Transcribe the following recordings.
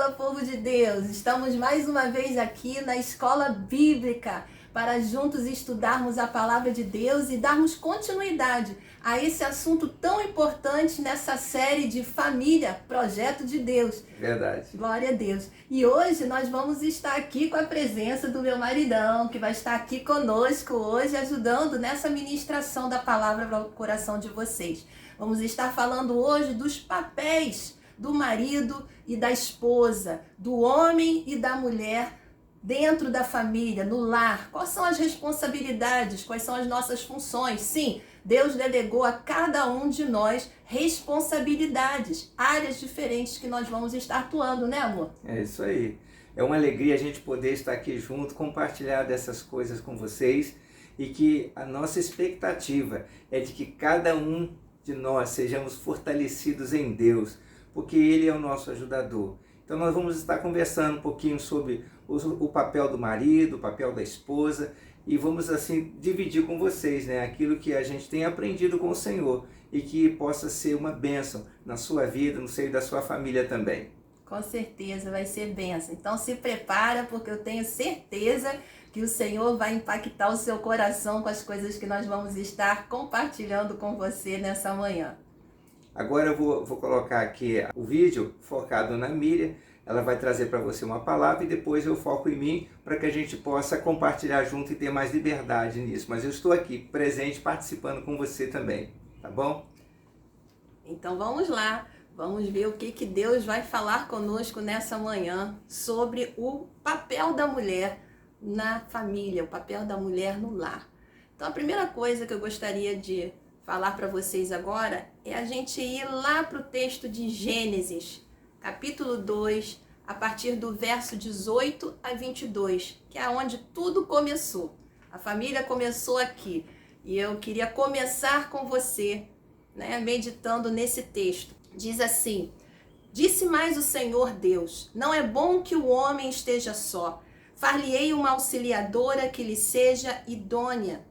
Fala, povo de Deus! Estamos mais uma vez aqui na Escola Bíblica para juntos estudarmos a Palavra de Deus e darmos continuidade a esse assunto tão importante nessa série de família, Projeto de Deus. Verdade. Glória a Deus. E hoje nós vamos estar aqui com a presença do meu maridão, que vai estar aqui conosco hoje, ajudando nessa ministração da palavra para o coração de vocês. Vamos estar falando hoje dos papéis do marido e da esposa, do homem e da mulher dentro da família, no lar. Quais são as responsabilidades, quais são as nossas funções? Sim, Deus delegou a cada um de nós responsabilidades, áreas diferentes que nós vamos estar atuando, né, amor? É isso aí. É uma alegria a gente poder estar aqui junto, compartilhar dessas coisas com vocês e que a nossa expectativa é de que cada um de nós sejamos fortalecidos em Deus, porque Ele é o nosso ajudador. Então nós vamos estar conversando um pouquinho sobre o papel do marido, o papel da esposa, e vamos assim dividir com vocês, né, aquilo que a gente tem aprendido com o Senhor e que possa ser uma bênção na sua vida, no seio da sua família também. Com certeza vai ser bênção. Então se prepara, porque eu tenho certeza que o Senhor vai impactar o seu coração com as coisas que nós vamos estar compartilhando com você nessa manhã. Agora eu vou colocar aqui o vídeo focado na Miriam. Ela vai trazer para você uma palavra e depois eu foco em mim para que a gente possa compartilhar junto e ter mais liberdade nisso. Mas eu estou aqui presente, participando com você também, tá bom? Então vamos lá, vamos ver o que Deus vai falar conosco nessa manhã sobre o papel da mulher na família, o papel da mulher no lar. Então a primeira coisa que eu gostaria de falar para vocês agora é a gente ir lá para o texto de Gênesis, capítulo 2, a partir do verso 18 a 22, que é onde tudo começou. A família começou aqui. E eu queria começar com você, né, meditando nesse texto. Diz assim: Disse mais o Senhor Deus: Não é bom que o homem esteja só. Far-lhe-ei uma auxiliadora que lhe seja idônea.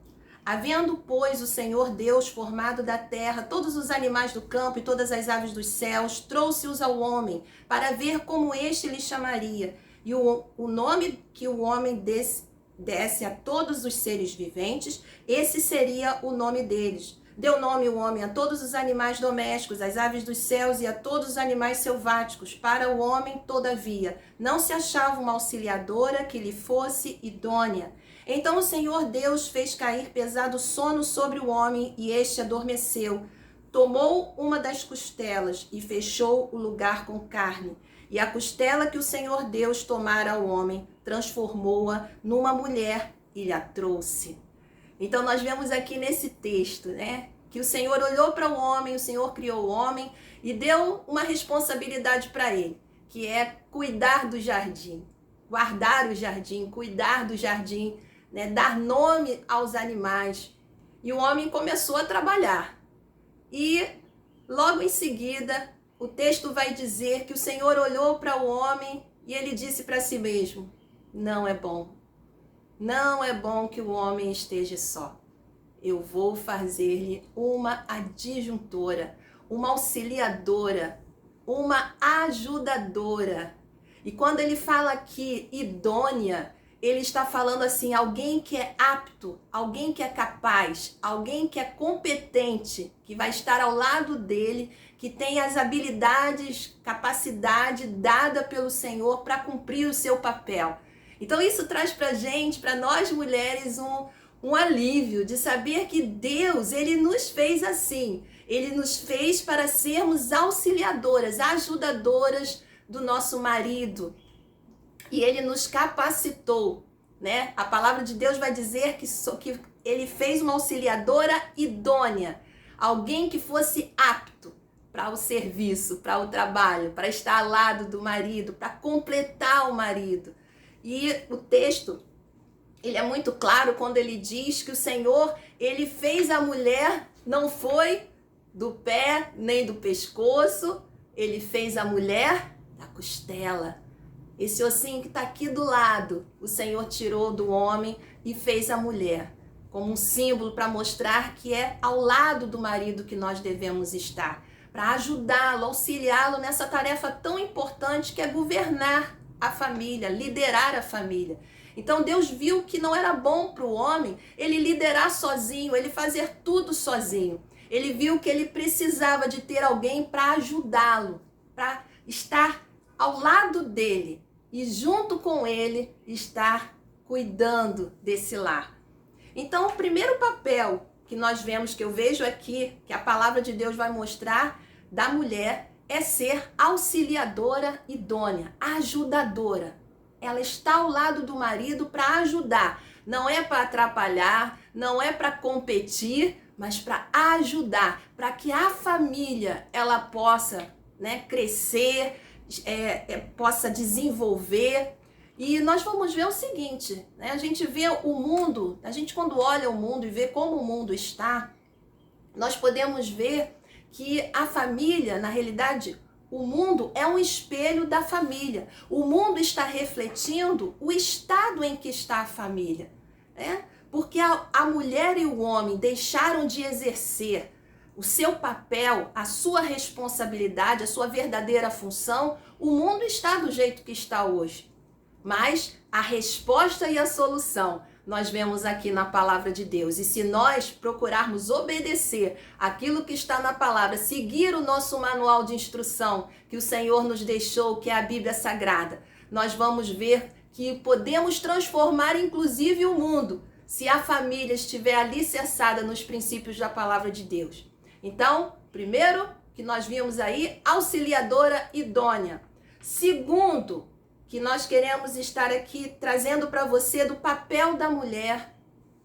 Havendo, pois, o Senhor Deus formado da terra todos os animais do campo e todas as aves dos céus, trouxe-os ao homem, para ver como este lhe chamaria. E o nome que o homem desse a todos os seres viventes, esse seria o nome deles. Deu nome o homem a todos os animais domésticos, às aves dos céus e a todos os animais selváticos. Para o homem, todavia, não se achava uma auxiliadora que lhe fosse idônea. Então o Senhor Deus fez cair pesado sono sobre o homem e este adormeceu. Tomou uma das costelas e fechou o lugar com carne. E a costela que o Senhor Deus tomara ao homem, transformou-a numa mulher e lhe a trouxe. Então nós vemos aqui nesse texto, né, que o Senhor olhou para o homem, o Senhor criou o homem e deu uma responsabilidade para ele, que é cuidar do jardim, guardar o jardim, cuidar do jardim, né, dar nome aos animais. E o homem começou a trabalhar. E logo em seguida, o texto vai dizer que o Senhor olhou para o homem e ele disse para si mesmo: Não é bom. Não é bom que o homem esteja só. Eu vou fazer-lhe uma adjuntora, uma auxiliadora, uma ajudadora. E quando ele fala aqui idônea, ele está falando assim, alguém que é apto, alguém que é capaz, alguém que é competente, que vai estar ao lado dele, que tem as habilidades, capacidade dada pelo Senhor para cumprir o seu papel. Então isso traz para a gente, para nós mulheres, um alívio de saber que Deus, Ele nos fez assim. Ele nos fez para sermos auxiliadoras, ajudadoras do nosso marido. E Ele nos capacitou, né? A palavra de Deus vai dizer que Ele fez uma auxiliadora idônea. Alguém que fosse apto para o serviço, para o trabalho, para estar ao lado do marido, para completar o marido. E o texto, ele é muito claro quando ele diz que o Senhor, ele fez a mulher, não foi do pé nem do pescoço, ele fez a mulher da costela. Esse ossinho que está aqui do lado, o Senhor tirou do homem e fez a mulher, como um símbolo para mostrar que é ao lado do marido que nós devemos estar. para ajudá-lo, auxiliá-lo nessa tarefa tão importante que é governar a família, liderar a família. Então Deus viu que não era bom para o homem ele liderar sozinho, ele fazer tudo sozinho. Ele viu que ele precisava de ter alguém para ajudá-lo, para estar ao lado dele e junto com ele estar cuidando desse lar. Então, o primeiro papel que nós vemos, que eu vejo aqui, que a palavra de Deus vai mostrar da mulher, é ser auxiliadora idônea, ajudadora. Ela está ao lado do marido para ajudar. Não é para atrapalhar, não é para competir, mas para ajudar, para que a família ela possa, crescer, possa desenvolver. E nós vamos ver o seguinte, a gente vê o mundo, a gente quando olha o mundo e vê como o mundo está, nós podemos ver que a família, na realidade, o mundo é um espelho da família. O mundo está refletindo o estado em que está a família, Porque a mulher e o homem deixaram de exercer o seu papel, a sua responsabilidade, a sua verdadeira função, o mundo está do jeito que está hoje. Mas a resposta e a solução nós vemos aqui na palavra de Deus. E se nós procurarmos obedecer aquilo que está na palavra, seguir o nosso manual de instrução que o Senhor nos deixou, que é a Bíblia Sagrada, nós vamos ver que podemos transformar inclusive o mundo, se a família estiver alicerçada nos princípios da palavra de Deus. Então, primeiro que nós vimos aí, auxiliadora idônea. Segundo, que nós queremos estar aqui trazendo para você do papel da mulher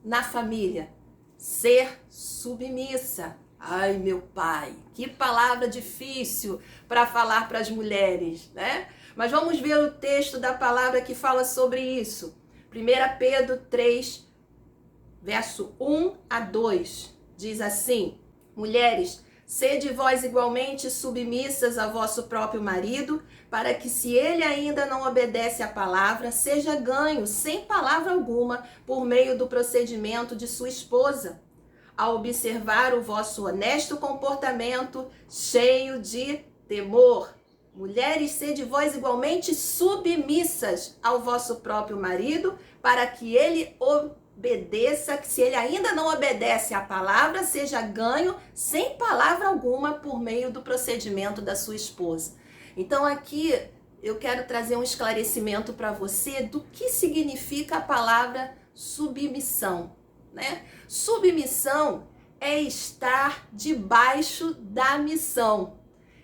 na família. Ser submissa. Ai, meu pai, que palavra difícil para falar para as mulheres, Mas vamos ver o texto da palavra que fala sobre isso. 1 Pedro 3, verso 1 a 2, diz assim: Mulheres, sede vós igualmente submissas a vosso próprio marido, para que, se ele ainda não obedece à palavra, seja ganho, sem palavra alguma, por meio do procedimento de sua esposa, a observar o vosso honesto comportamento, cheio de temor. Mulheres, sede vós igualmente submissas ao vosso próprio marido, para que ele obedeça, que se ele ainda não obedece à palavra, seja ganho sem palavra alguma por meio do procedimento da sua esposa. Então aqui eu quero trazer um esclarecimento para você do que significa a palavra submissão, Submissão é estar debaixo da missão.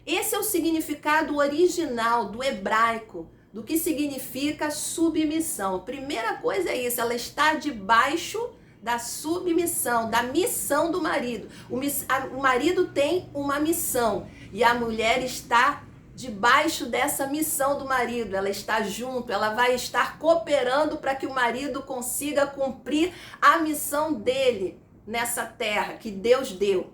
Esse é o significado original do hebraico, do que significa submissão. Primeira coisa é isso, ela está debaixo da submissão, da missão do marido. O marido tem uma missão e a mulher está debaixo dessa missão do marido. Ela está junto, ela vai estar cooperando para que o marido consiga cumprir a missão dele nessa terra que Deus deu.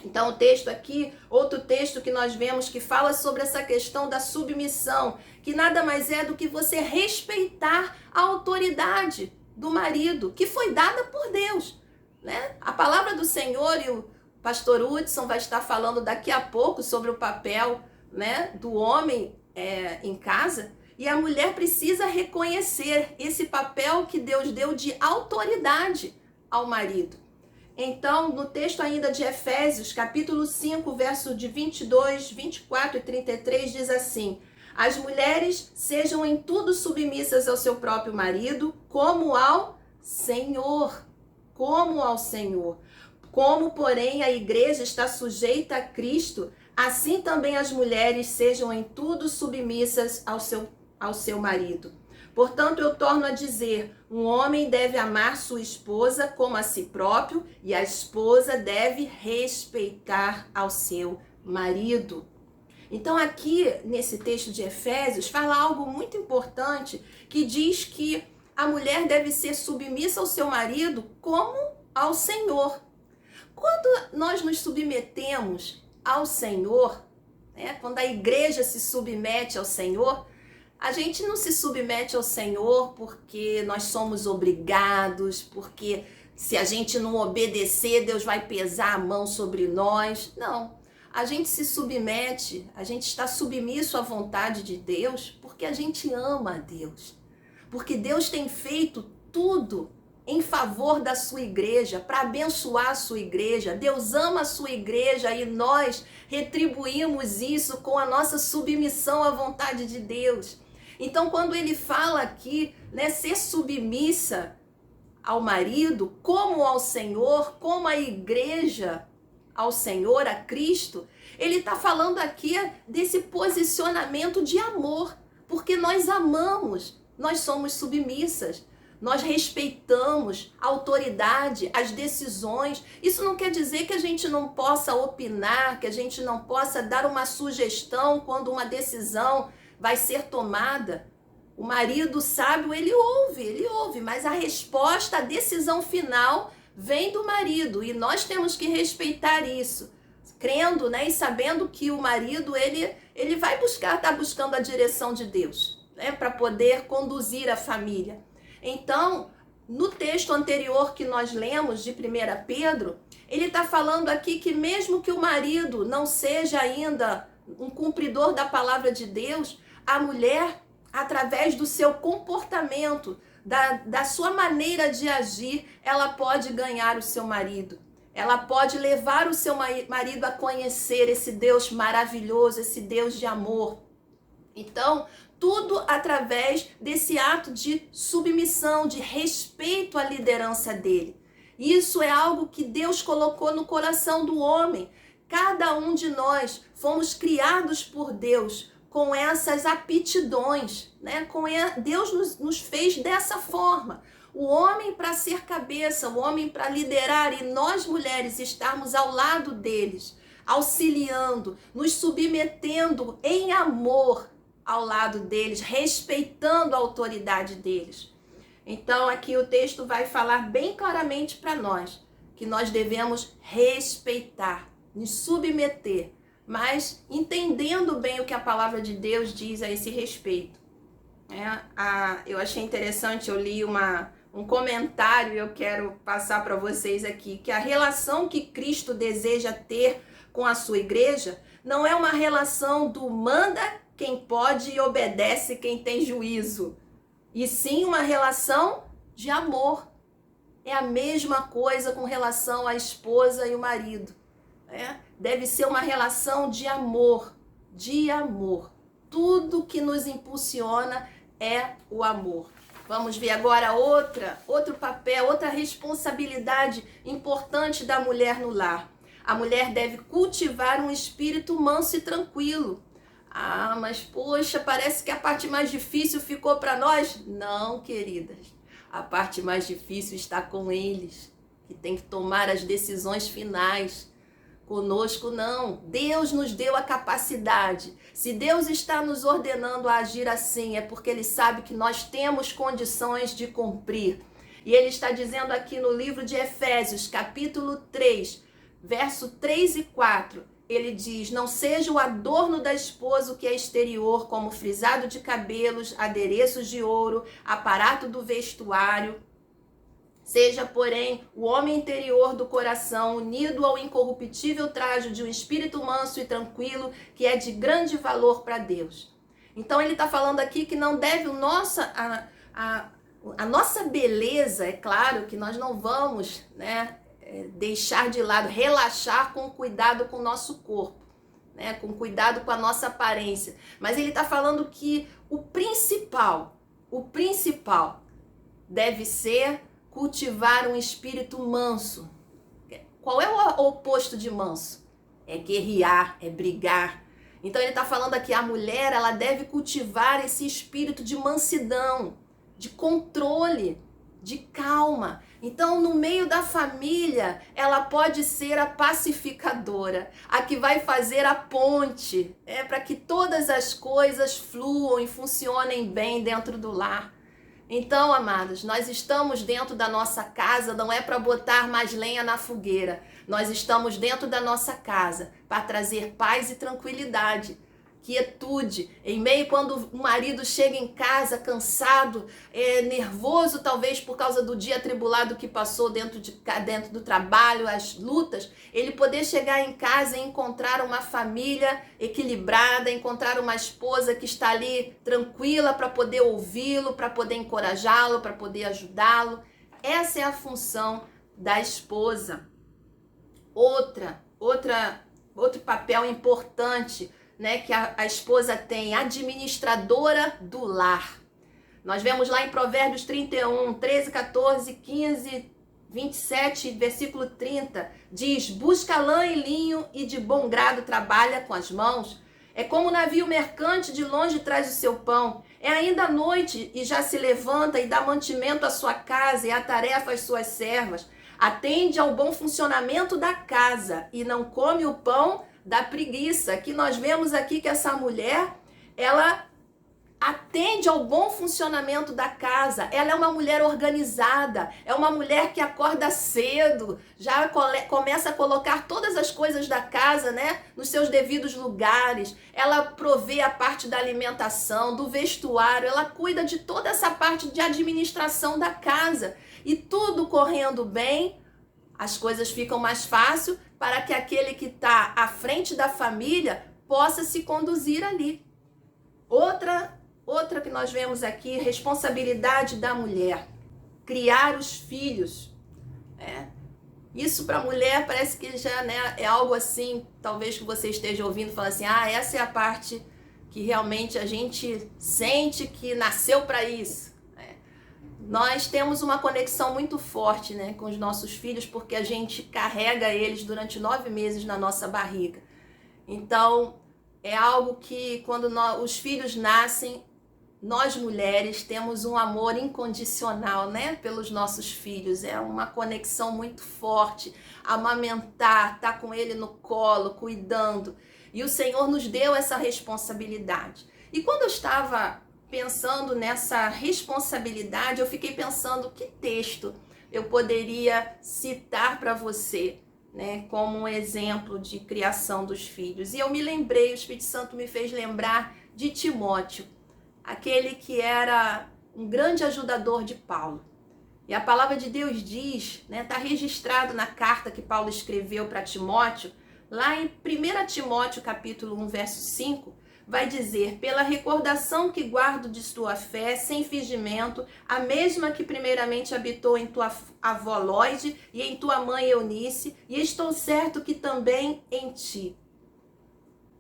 Então o texto aqui, outro texto que nós vemos que fala sobre essa questão da submissão, que nada mais é do que você respeitar a autoridade do marido, que foi dada por Deus, A palavra do Senhor, e o pastor Hudson vai estar falando daqui a pouco sobre o papel, do homem em casa, e a mulher precisa reconhecer esse papel que Deus deu de autoridade ao marido. Então, no texto ainda de Efésios, capítulo 5, verso de 22, 24 e 33, diz assim: As mulheres sejam em tudo submissas ao seu próprio marido, como ao Senhor. Como ao Senhor. Como, porém, a igreja está sujeita a Cristo, assim também as mulheres sejam em tudo submissas ao seu marido. Portanto, eu torno a dizer, um homem deve amar sua esposa como a si próprio, e a esposa deve respeitar ao seu marido. Então, aqui, nesse texto de Efésios, fala algo muito importante, que diz que a mulher deve ser submissa ao seu marido como ao Senhor. Quando nós nos submetemos ao Senhor, quando a igreja se submete ao Senhor, a gente não se submete ao Senhor porque nós somos obrigados, porque se a gente não obedecer, Deus vai pesar a mão sobre nós. Não. a gente se submete, a gente está submisso à vontade de Deus porque a gente ama a Deus. Porque Deus tem feito tudo em favor da sua igreja, para abençoar a sua igreja. Deus ama a sua igreja e nós retribuímos isso com a nossa submissão à vontade de Deus. Então, quando ele fala aqui, né, ser submissa ao marido, como ao Senhor, como a igreja ao Senhor, a Cristo, ele está falando aqui desse posicionamento de amor, porque nós amamos, nós somos submissas. Nós respeitamos a autoridade, as decisões. Isso não quer dizer que a gente não possa opinar, que a gente não possa dar uma sugestão quando uma decisão vai ser tomada. O marido sábio, ele ouve, mas a resposta, a decisão final vem do marido. E nós temos que respeitar isso, crendo, né, e sabendo que o marido, ele vai tá buscando a direção de Deus, né, para poder conduzir a família. Então, no texto anterior que nós lemos de 1 Pedro, ele está falando aqui que mesmo que o marido não seja ainda um cumpridor da palavra de Deus, a mulher, através do seu comportamento, da sua maneira de agir, ela pode ganhar o seu marido. Ela pode levar o seu marido a conhecer esse Deus maravilhoso, esse Deus de amor. Então, tudo através desse ato de submissão, de respeito à liderança dele. Isso é algo que Deus colocou no coração do homem. Cada um de nós fomos criados por Deus com essas aptidões, né? Deus nos fez dessa forma. O homem para ser cabeça, o homem para liderar, e nós mulheres estarmos ao lado deles, auxiliando, nos submetendo em amor ao lado deles, respeitando a autoridade deles. Então aqui o texto vai falar bem claramente para nós que nós devemos respeitar, nos submeter, mas entendendo bem o que a palavra de Deus diz a esse respeito. Eu achei interessante, eu li um comentário e eu quero passar para vocês aqui, que a relação que Cristo deseja ter com a sua igreja não é uma relação do manda quem pode e obedece quem tem juízo, e sim uma relação de amor. É a mesma coisa com relação à esposa e o marido. Deve ser uma relação de amor, de amor. Tudo que nos impulsiona é o amor. Vamos ver agora outro papel, outra responsabilidade importante da mulher no lar. A mulher deve cultivar um espírito manso e tranquilo. Ah, mas poxa, parece que a parte mais difícil ficou para nós. Não, queridas. A parte mais difícil está com eles, que tem que tomar as decisões finais. Conosco não. Deus nos deu a capacidade. Se Deus está nos ordenando a agir assim, é porque Ele sabe que nós temos condições de cumprir. E Ele está dizendo aqui no livro de Efésios, capítulo 3, verso 3 e 4, ele diz: não seja o adorno da esposa o que é exterior, como frisado de cabelos, adereços de ouro, aparato do vestuário. Seja, porém, o homem interior do coração, unido ao incorruptível traje de um espírito manso e tranquilo, que é de grande valor para Deus. Então ele está falando aqui que não deve a nossa beleza, é claro que nós não vamos, né, deixar de lado, relaxar com cuidado com o nosso corpo, né, com cuidado com a nossa aparência. Mas ele está falando que o principal deve ser cultivar um espírito manso. Qual é o oposto de manso? É guerrear, é brigar. Então ele está falando aqui, a mulher, ela deve cultivar esse espírito de mansidão, de controle, de calma. Então, no meio da família, ela pode ser a pacificadora, a que vai fazer a ponte, para que todas as coisas fluam e funcionem bem dentro do lar. Então, amados, nós estamos dentro da nossa casa, não é para botar mais lenha na fogueira. Nós estamos dentro da nossa casa para trazer paz e tranquilidade. quietude, em meio quando o marido chega em casa cansado, nervoso talvez por causa do dia atribulado que passou dentro do trabalho, as lutas, ele poder chegar em casa e encontrar uma família equilibrada, encontrar uma esposa que está ali tranquila para poder ouvi-lo, para poder encorajá-lo, para poder ajudá-lo. Essa é a função da esposa. Outro papel importante, né, que a esposa tem, administradora do lar. Nós vemos lá em Provérbios 31, 13, 14, 15, 27, versículo 30, diz: busca lã e linho e de bom grado trabalha com as mãos. É como o navio mercante, de longe traz o seu pão. É ainda noite e já se levanta e dá mantimento à sua casa e atarefa às suas servas. Atende ao bom funcionamento da casa e não come o pão da preguiça. Que nós vemos aqui que essa mulher, ela atende ao bom funcionamento da casa. Ela é uma mulher organizada, é uma mulher que acorda cedo, já começa a colocar todas as coisas da casa, né, nos seus devidos lugares. Ela provê a parte da alimentação, do vestuário, ela cuida de toda essa parte de administração da casa. E tudo correndo bem, as coisas ficam mais fáceis para que aquele que está à frente da família possa se conduzir ali. Outra que nós vemos aqui, responsabilidade da mulher, criar os filhos. Isso para a mulher parece que já, né, é algo assim, talvez que você esteja ouvindo e fala assim, essa é a parte que realmente a gente sente que nasceu para isso. Nós temos uma conexão muito forte, né, com os nossos filhos, porque a gente carrega eles durante 9 meses na nossa barriga. Então, é algo que quando os filhos nascem, nós mulheres temos um amor incondicional, né, pelos nossos filhos. É uma conexão muito forte, amamentar, estar com ele no colo, cuidando. E o Senhor nos deu essa responsabilidade. E quando eu estava pensando nessa responsabilidade, eu fiquei pensando que texto eu poderia citar para você, né, como um exemplo de criação dos filhos. E eu me lembrei, o Espírito Santo me fez lembrar de Timóteo, aquele que era um grande ajudador de Paulo. E a palavra de Deus diz, né, está registrado na carta que Paulo escreveu para Timóteo, lá em 1 Timóteo capítulo 1, verso 5, vai dizer: pela recordação que guardo de tua fé, sem fingimento, a mesma que primeiramente habitou em tua avó Lóide e em tua mãe Eunice, e estou certo que também em ti.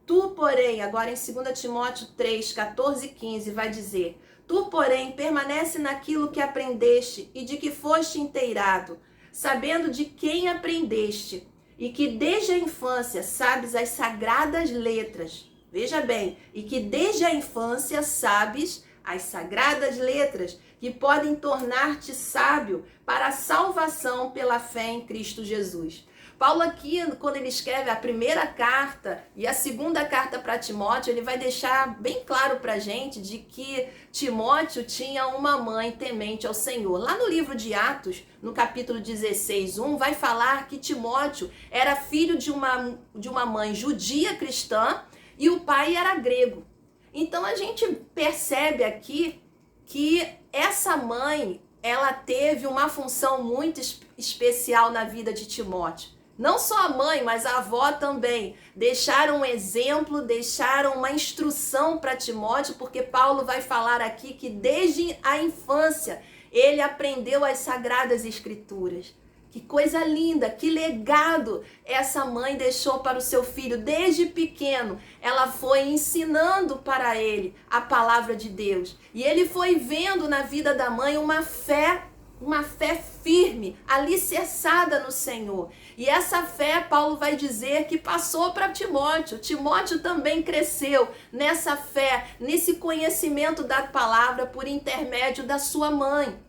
Tu, porém, agora em 2 Timóteo 3, 14 e 15, vai dizer: tu, porém, permanece naquilo que aprendeste e de que foste inteirado, sabendo de quem aprendeste, e que desde a infância sabes as sagradas letras. Veja bem, e que desde a infância sabes as sagradas letras que podem tornar-te sábio para a salvação pela fé em Cristo Jesus. Paulo aqui, quando ele escreve a primeira carta e a segunda carta para Timóteo, ele vai deixar bem claro para a gente de que Timóteo tinha uma mãe temente ao Senhor. Lá no livro de Atos, no capítulo 16, 1, vai falar que Timóteo era filho de uma mãe judia cristã e o pai era grego. Então a gente percebe aqui que essa mãe, ela teve uma função muito especial na vida de Timóteo. Não só a mãe, mas a avó também. Deixaram um exemplo, deixaram uma instrução para Timóteo, porque Paulo vai falar aqui que desde a infância ele aprendeu as Sagradas Escrituras. Que coisa linda, que legado essa mãe deixou para o seu filho desde pequeno. Ela foi ensinando para ele a palavra de Deus. E ele foi vendo na vida da mãe uma fé firme, alicerçada no Senhor. E essa fé, Paulo vai dizer que passou para Timóteo. Timóteo também cresceu nessa fé, nesse conhecimento da palavra por intermédio da sua mãe.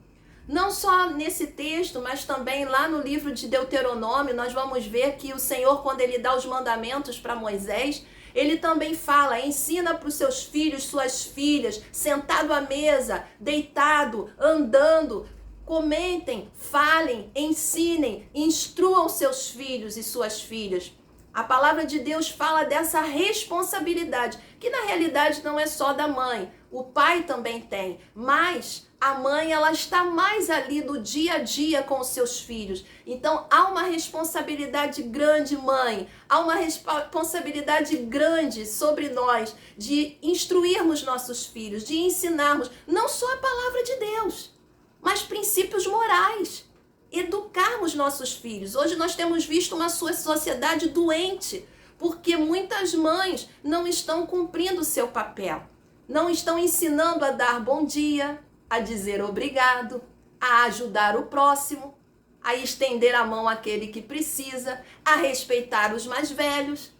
Não só nesse texto, mas também lá no livro de Deuteronômio, nós vamos ver que o Senhor, quando ele dá os mandamentos para Moisés, ele também fala: ensina para os seus filhos, suas filhas, sentado à mesa, deitado, andando, comentem, falem, ensinem, instruam seus filhos e suas filhas. A palavra de Deus fala dessa responsabilidade que na realidade não é só da mãe, o pai também tem, mas a mãe ela está mais ali no dia a dia com os seus filhos. Então há uma responsabilidade grande, mãe, há uma responsabilidade grande sobre nós de instruirmos nossos filhos, de ensinarmos não só a palavra de Deus, mas princípios morais. Educarmos nossos filhos. Hoje nós temos visto uma sociedade doente, porque muitas mães não estão cumprindo o seu papel. Não estão ensinando a dar bom dia, a dizer obrigado, a ajudar o próximo, a estender a mão àquele que precisa, a respeitar os mais velhos.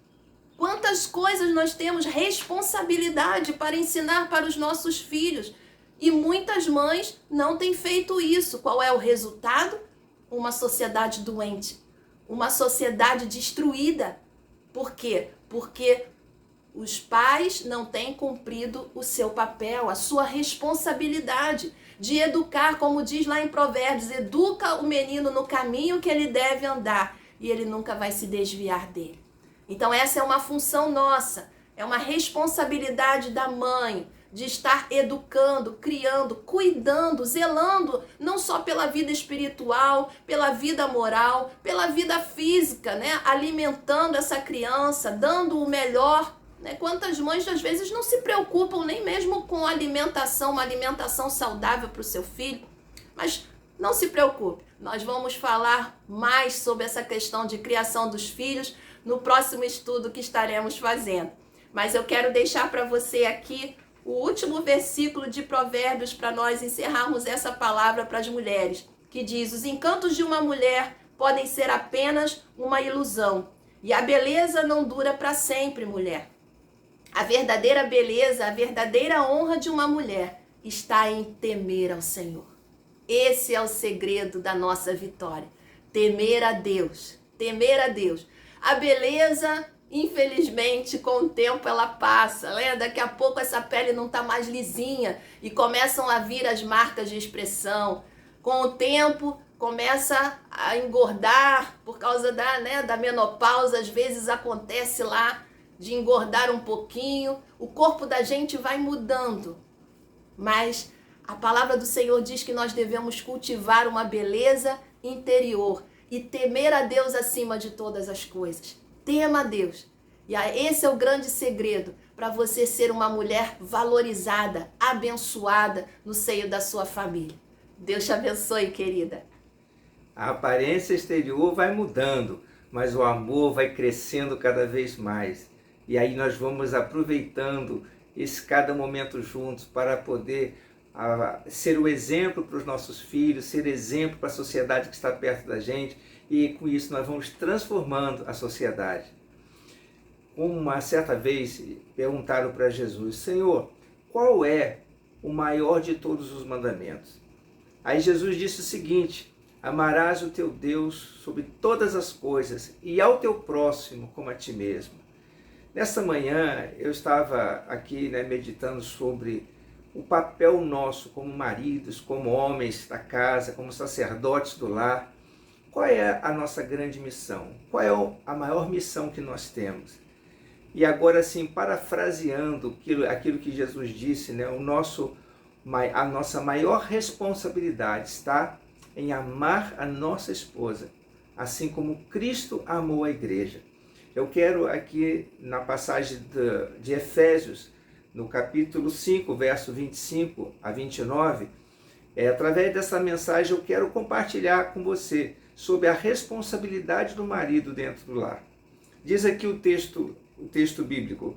Quantas coisas nós temos responsabilidade para ensinar para os nossos filhos. E muitas mães não têm feito isso. Qual é o resultado? Uma sociedade doente, uma sociedade destruída. Por quê? Porque os pais não têm cumprido o seu papel, a sua responsabilidade de educar, como diz lá em Provérbios, educa o menino no caminho que ele deve andar e ele nunca vai se desviar dele. Então essa é uma função nossa, é uma responsabilidade da mãe, de estar educando, criando, cuidando, zelando, não só pela vida espiritual, pela vida moral, pela vida física, né? Alimentando essa criança, dando o melhor, né? Quantas mães às vezes não se preocupam nem mesmo com alimentação, uma alimentação saudável para o seu filho, mas não se preocupe, nós vamos falar mais sobre essa questão de criação dos filhos no próximo estudo que estaremos fazendo. Mas eu quero deixar para você aqui o último versículo de Provérbios para nós encerrarmos essa palavra para as mulheres, que diz: os encantos de uma mulher podem ser apenas uma ilusão, e a beleza não dura para sempre, mulher. A verdadeira beleza, a verdadeira honra de uma mulher está em temer ao Senhor. Esse é o segredo da nossa vitória. Temer a Deus, temer a Deus. A beleza, infelizmente, com o tempo ela passa, né? Daqui a pouco essa pele não está mais lisinha e começam a vir as marcas de expressão. Com o tempo começa a engordar por causa da menopausa, às vezes acontece lá de engordar um pouquinho, o corpo da gente vai mudando, mas a palavra do Senhor diz que nós devemos cultivar uma beleza interior e temer a Deus acima de todas as coisas. Tema a Deus. E esse é o grande segredo para você ser uma mulher valorizada, abençoada no seio da sua família. Deus te abençoe, querida. A aparência exterior vai mudando, mas o amor vai crescendo cada vez mais. E aí nós vamos aproveitando cada momento juntos para poder ser o exemplo para os nossos filhos, ser exemplo para a sociedade que está perto da gente, e com isso nós vamos transformando a sociedade. Uma certa vez perguntaram para Jesus: Senhor, qual é o maior de todos os mandamentos? Aí Jesus disse o seguinte: amarás o teu Deus sobre todas as coisas e ao teu próximo como a ti mesmo. Nessa manhã eu estava aqui meditando sobre o papel nosso como maridos, como homens da casa, como sacerdotes do lar. Qual é a nossa grande missão? Qual é a maior missão que nós temos? E agora, assim, parafraseando aquilo que Jesus disse, a nossa maior responsabilidade está em amar a nossa esposa, assim como Cristo amou a igreja. Eu quero aqui, na passagem de Efésios, no capítulo 5, verso 25 a 29, através dessa mensagem eu quero compartilhar com você sobre a responsabilidade do marido dentro do lar. Diz aqui o texto bíblico: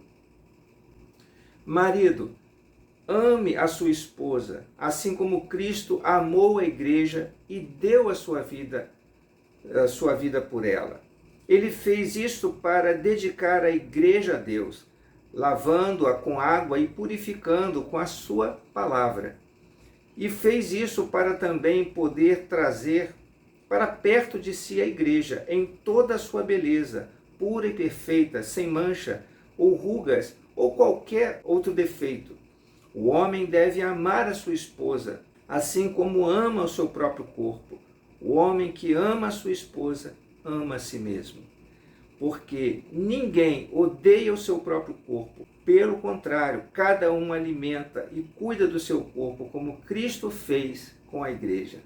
marido, ame a sua esposa, assim como Cristo amou a igreja e deu a sua vida por ela. Ele fez isto para dedicar a igreja a Deus, lavando-a com água e purificando com a sua palavra. E fez isso para também poder trazer para perto de si a igreja em toda a sua beleza, pura e perfeita, sem mancha, ou rugas, ou qualquer outro defeito. O homem deve amar a sua esposa, assim como ama o seu próprio corpo. O homem que ama a sua esposa, ama a si mesmo. Porque ninguém odeia o seu próprio corpo, Pelo contrário, cada um alimenta e cuida do seu corpo, como Cristo fez com a igreja.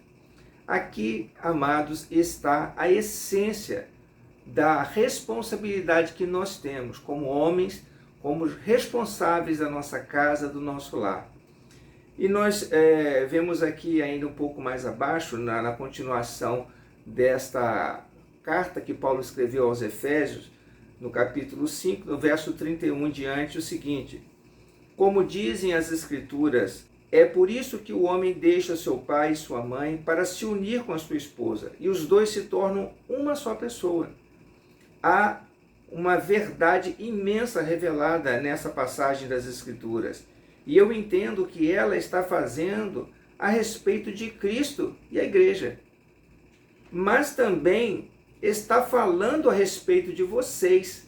Aqui, amados, está a essência da responsabilidade que nós temos como homens, como responsáveis da nossa casa, do nosso lar. E nós vemos aqui ainda um pouco mais abaixo, na continuação desta carta que Paulo escreveu aos Efésios, no capítulo 5, no verso 31 em diante, o seguinte: como dizem as Escrituras, é por isso que o homem deixa seu pai e sua mãe para se unir com a sua esposa, e os dois se tornam uma só pessoa. Há uma verdade imensa revelada nessa passagem das Escrituras, e eu entendo que ela está fazendo a respeito de Cristo e a igreja, mas também está falando a respeito de vocês.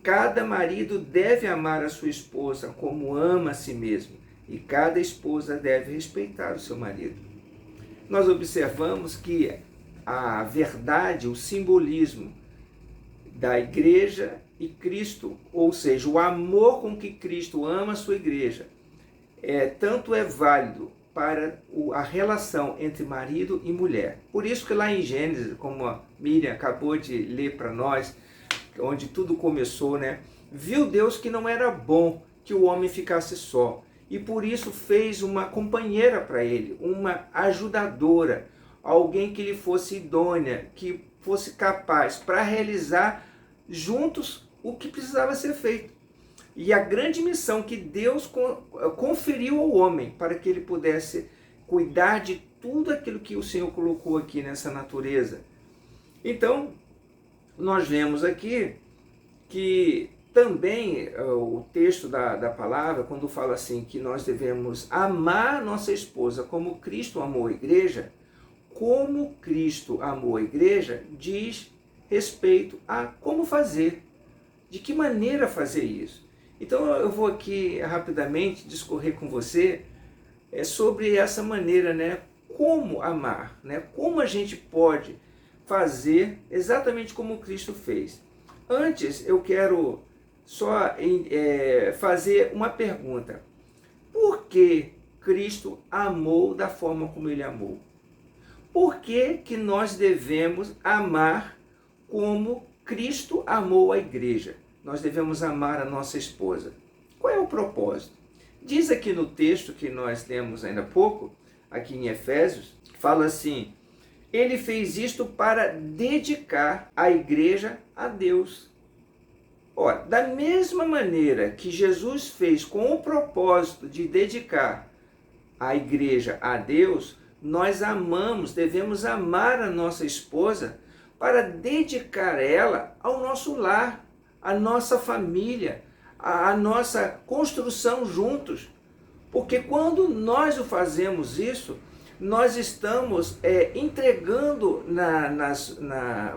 Cada marido deve amar a sua esposa como ama a si mesmo, e cada esposa deve respeitar o seu marido. Nós observamos que a verdade, o simbolismo da igreja e Cristo, ou seja, o amor com que Cristo ama a sua igreja, tanto é válido para a relação entre marido e mulher. Por isso que lá em Gênesis, como a Miriam acabou de ler para nós, onde tudo começou, né? Viu Deus que não era bom que o homem ficasse só, e por isso fez uma companheira para ele, uma ajudadora, alguém que lhe fosse idônea, que fosse capaz para realizar juntos o que precisava ser feito. E a grande missão que Deus conferiu ao homem para que ele pudesse cuidar de tudo aquilo que o Senhor colocou aqui nessa natureza. Então, nós vemos aqui que também o texto da palavra, quando fala assim que nós devemos amar nossa esposa como Cristo amou a igreja, como Cristo amou a igreja, diz respeito a como fazer, de que maneira fazer isso. Então eu vou aqui rapidamente discorrer com você sobre essa maneira, né? Como amar, né? Como a gente pode fazer exatamente como Cristo fez. Antes eu quero só fazer uma pergunta. Por que Cristo amou da forma como Ele amou? Por que nós devemos amar como Cristo amou a igreja? Nós devemos amar a nossa esposa. Qual é o propósito? Diz aqui no texto que nós lemos ainda há pouco, aqui em Efésios, fala assim: ele fez isto para dedicar a igreja a Deus. Ora, da mesma maneira que Jesus fez com o propósito de dedicar a igreja a Deus, nós devemos amar a nossa esposa para dedicar ela ao nosso lar, à nossa família, à nossa construção juntos. Porque quando nós fazemos isso, nós estamos entregando,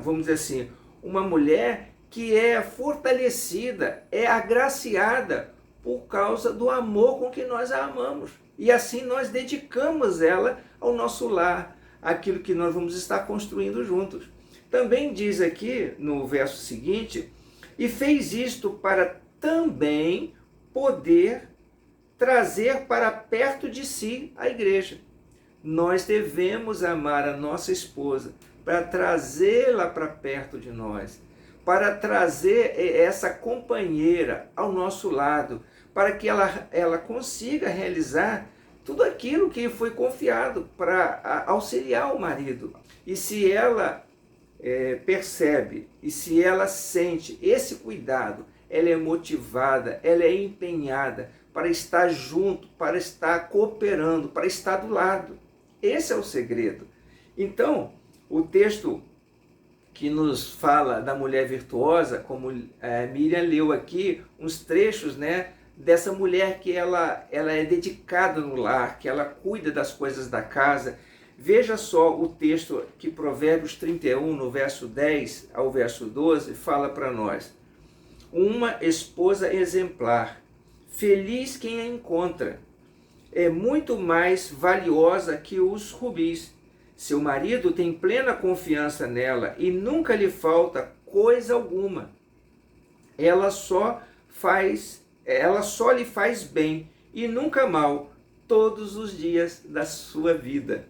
vamos dizer assim, uma mulher que é fortalecida, é agraciada por causa do amor com que nós a amamos. E assim nós dedicamos ela ao nosso lar, aquilo que nós vamos estar construindo juntos. Também diz aqui no verso seguinte: e fez isto para também poder trazer para perto de si a igreja. Nós devemos amar a nossa esposa para trazê-la para perto de nós, para trazer essa companheira ao nosso lado, para que ela consiga realizar tudo aquilo que foi confiado para auxiliar o marido. E se ela percebe, e se ela sente esse cuidado, ela é motivada, ela é empenhada para estar junto, para estar cooperando, para estar do lado. Esse é o segredo. Então, o texto que nos fala da mulher virtuosa, como Miriam leu aqui, uns trechos, né, dessa mulher que ela é dedicada no lar, que ela cuida das coisas da casa. Veja só o texto que Provérbios 31, no verso 10 ao verso 12, fala para nós. Uma esposa exemplar, feliz quem a encontra, é muito mais valiosa que os rubis. Seu marido tem plena confiança nela e nunca lhe falta coisa alguma. Ela só faz ela só lhe faz bem e nunca mal todos os dias da sua vida.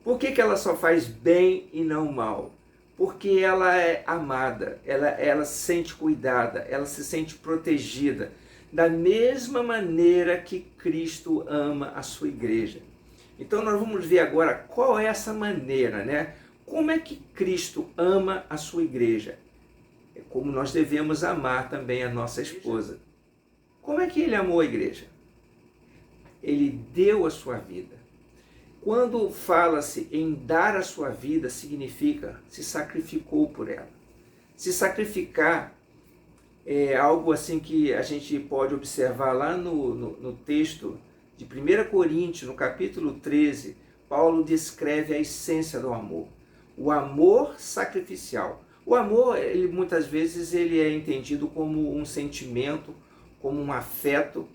Por que ela só faz bem e não mal? Porque ela é amada, ela se sente cuidada, ela se sente protegida, da mesma maneira que Cristo ama a sua igreja. Então nós vamos ver agora qual é essa maneira, né? Como é que Cristo ama a sua igreja? É como nós devemos amar também a nossa esposa. Como é que ele amou a igreja? Ele deu a sua vida. Quando fala-se em dar a sua vida, significa se sacrificou por ela. Se sacrificar é algo assim que a gente pode observar lá no texto de 1 Coríntios, no capítulo 13, Paulo descreve a essência do amor. O amor sacrificial. O amor, muitas vezes, ele é entendido como um sentimento, como um afeto,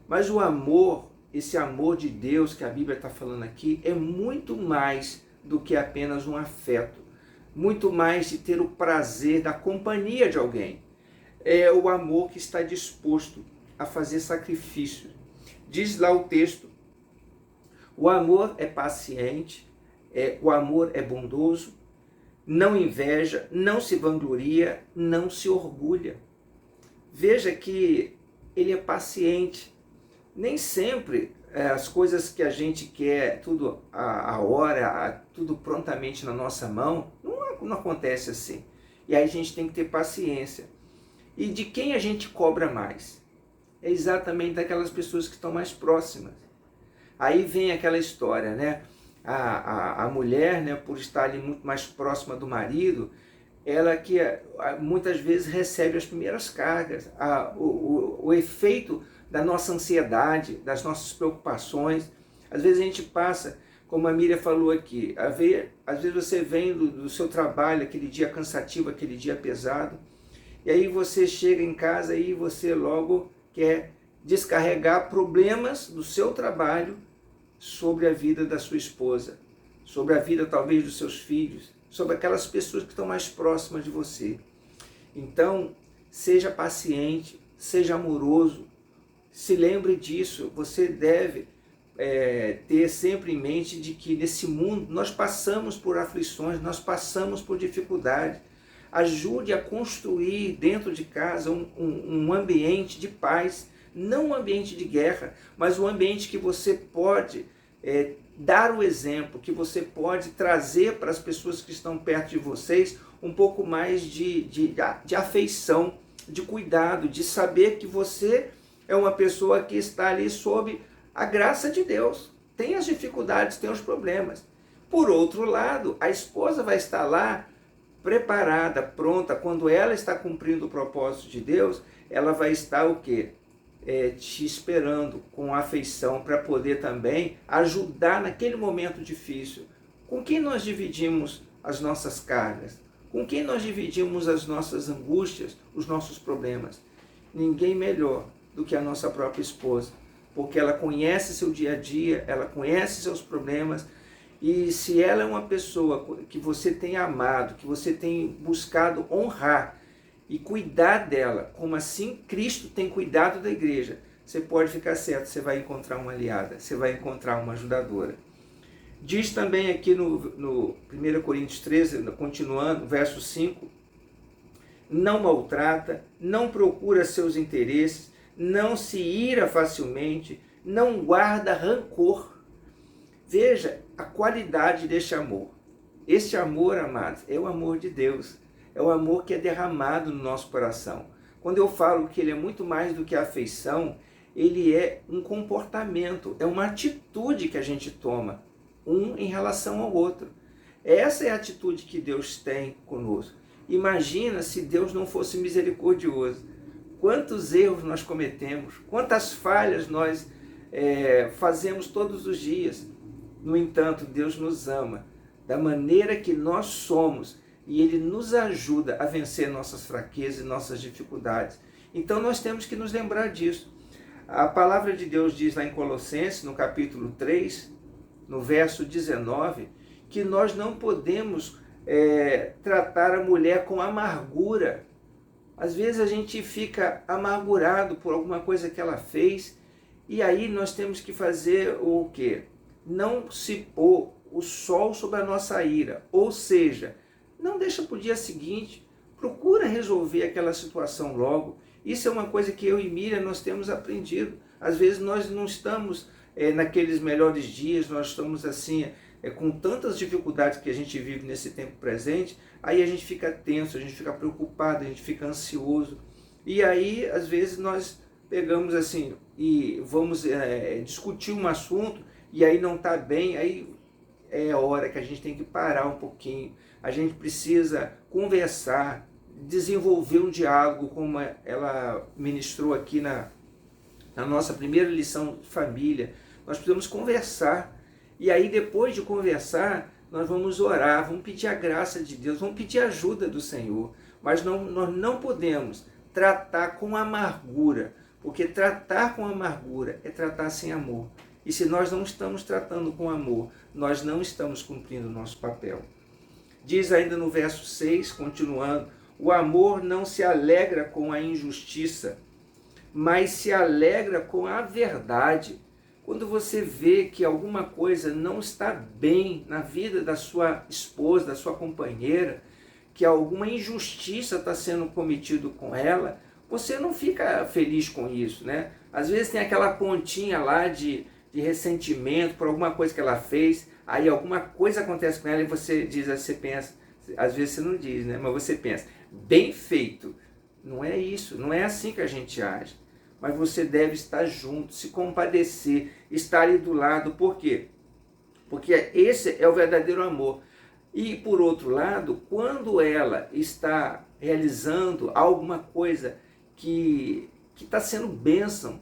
mas o amor, esse amor de Deus que a Bíblia está falando aqui, é muito mais do que apenas um afeto, muito mais de ter o prazer da companhia de alguém. É o amor que está disposto a fazer sacrifício. Diz lá o texto, o amor é paciente, o amor é bondoso, não inveja, não se vangloria, não se orgulha. Veja que ele é paciente. Nem sempre as coisas que a gente quer, tudo a hora, tudo prontamente na nossa mão, não acontece assim. E aí a gente tem que ter paciência. E de quem a gente cobra mais? É exatamente daquelas pessoas que estão mais próximas. Aí vem aquela história, né? A mulher, né, por estar ali muito mais próxima do marido, ela que muitas vezes recebe as primeiras cargas, o efeito da nossa ansiedade, das nossas preocupações. Às vezes a gente passa, como a Miriam falou aqui, às vezes você vem do seu trabalho, aquele dia cansativo, aquele dia pesado, e aí você chega em casa e você logo quer descarregar problemas do seu trabalho sobre a vida da sua esposa, sobre a vida talvez dos seus filhos, sobre aquelas pessoas que estão mais próximas de você. Então, seja paciente, seja amoroso, se lembre disso. Você deve ter sempre em mente de que nesse mundo nós passamos por aflições, nós passamos por dificuldades. Ajude a construir dentro de casa um ambiente de paz, não um ambiente de guerra, mas um ambiente que você pode dar o exemplo, que você pode trazer para as pessoas que estão perto de vocês um pouco mais de afeição, de cuidado, de saber que você é uma pessoa que está ali sob a graça de Deus. Tem as dificuldades, tem os problemas. Por outro lado, a esposa vai estar lá preparada, pronta, quando ela está cumprindo o propósito de Deus, ela vai estar o quê? Te esperando com afeição para poder também ajudar naquele momento difícil. Com quem nós dividimos as nossas cargas? Com quem nós dividimos as nossas angústias, os nossos problemas? Ninguém melhor do que a nossa própria esposa, porque ela conhece seu dia a dia, ela conhece seus problemas, e se ela é uma pessoa que você tem amado, que você tem buscado honrar e cuidar dela, como assim Cristo tem cuidado da igreja, você pode ficar certo, você vai encontrar uma aliada, você vai encontrar uma ajudadora. Diz também aqui no 1 Coríntios 13, continuando, verso 5, não maltrata, não procura seus interesses, não se ira facilmente, não guarda rancor. Veja a qualidade deste amor. Este amor, amados, é o amor de Deus. É o amor que é derramado no nosso coração. Quando eu falo que ele é muito mais do que afeição, ele é um comportamento, é uma atitude que a gente toma, um em relação ao outro. Essa é a atitude que Deus tem conosco. Imagina se Deus não fosse misericordioso. Quantos erros nós cometemos, quantas falhas nós fazemos todos os dias. No entanto, Deus nos ama da maneira que nós somos e Ele nos ajuda a vencer nossas fraquezas e nossas dificuldades. Então nós temos que nos lembrar disso. A palavra de Deus diz lá em Colossenses, no capítulo 3, no verso 19, que nós não podemos tratar a mulher com amargura. Às vezes a gente fica amargurado por alguma coisa que ela fez, e aí nós temos que fazer o quê? Não se pôr o sol sobre a nossa ira, ou seja, não deixa para o dia seguinte, procura resolver aquela situação logo. Isso é uma coisa que eu e Miriam nós temos aprendido. Às vezes nós não estamos naqueles melhores dias, nós estamos assim, com tantas dificuldades que a gente vive nesse tempo presente, aí a gente fica tenso, a gente fica preocupado, a gente fica ansioso. E aí, às vezes, nós pegamos assim e vamos discutir um assunto e aí não está bem, aí é a hora que a gente tem que parar um pouquinho. A gente precisa conversar, desenvolver um diálogo, como ela ministrou aqui na nossa primeira lição de família. Nós precisamos conversar. E aí, depois de conversar, nós vamos orar, vamos pedir a graça de Deus, vamos pedir a ajuda do Senhor. Mas nós não podemos tratar com amargura, porque tratar com amargura é tratar sem amor. E se nós não estamos tratando com amor, nós não estamos cumprindo o nosso papel. Diz ainda no verso 6, continuando, o amor não se alegra com a injustiça, mas se alegra com a verdade. Quando você vê que alguma coisa não está bem na vida da sua esposa, da sua companheira, que alguma injustiça está sendo cometida com ela, você não fica feliz com isso, né? Às vezes tem aquela pontinha lá de ressentimento por alguma coisa que ela fez, aí alguma coisa acontece com ela e você diz, você pensa, às vezes você não diz, né? Mas você pensa, bem feito. Não é isso, não é assim que a gente age. Mas você deve estar junto, se compadecer, estar ali do lado. Por quê? Porque esse é o verdadeiro amor. E por outro lado, quando ela está realizando alguma coisa que está sendo bênção,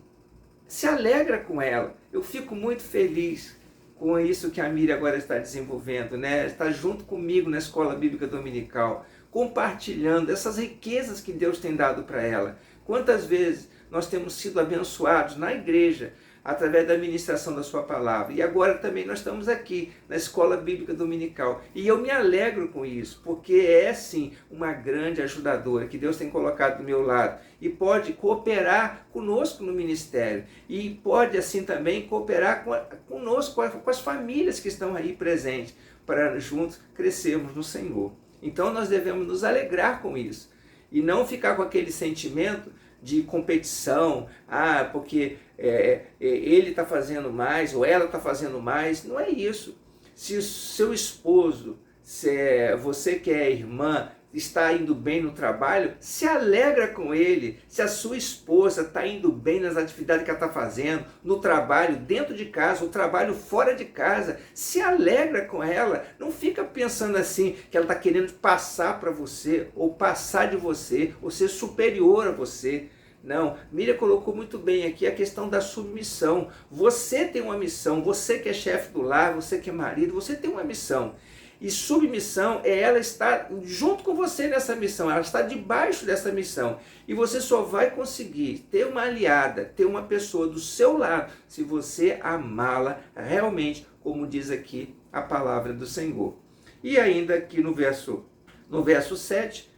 se alegra com ela. Eu fico muito feliz com isso que a Miriam agora está desenvolvendo, né? Está junto comigo na Escola Bíblica Dominical, compartilhando essas riquezas que Deus tem dado para ela. Quantas vezes nós temos sido abençoados na igreja, através da ministração da sua palavra. E agora também nós estamos aqui na Escola Bíblica Dominical. E eu me alegro com isso, porque é sim uma grande ajudadora que Deus tem colocado do meu lado. E pode cooperar conosco no ministério. E pode assim também cooperar conosco, com as famílias que estão aí presentes, para juntos crescermos no Senhor. Então nós devemos nos alegrar com isso. E não ficar com aquele sentimento de competição, porque ele está fazendo mais, ou ela está fazendo mais. Não é isso. Se o seu esposo, se você que é irmã, está indo bem no trabalho, se alegra com ele. Se a sua esposa está indo bem nas atividades que ela está fazendo, no trabalho, dentro de casa, o trabalho fora de casa, se alegra com ela. Não fica pensando assim, que ela está querendo passar para você, ou passar de você, ou ser superior a você. Não, Miriam colocou muito bem aqui a questão da submissão. Você tem uma missão, você que é chefe do lar, você que é marido, você tem uma missão. E submissão é ela estar junto com você nessa missão, ela está debaixo dessa missão. E você só vai conseguir ter uma aliada, ter uma pessoa do seu lado, se você amá-la realmente, como diz aqui a palavra do Senhor. E ainda aqui no verso 7,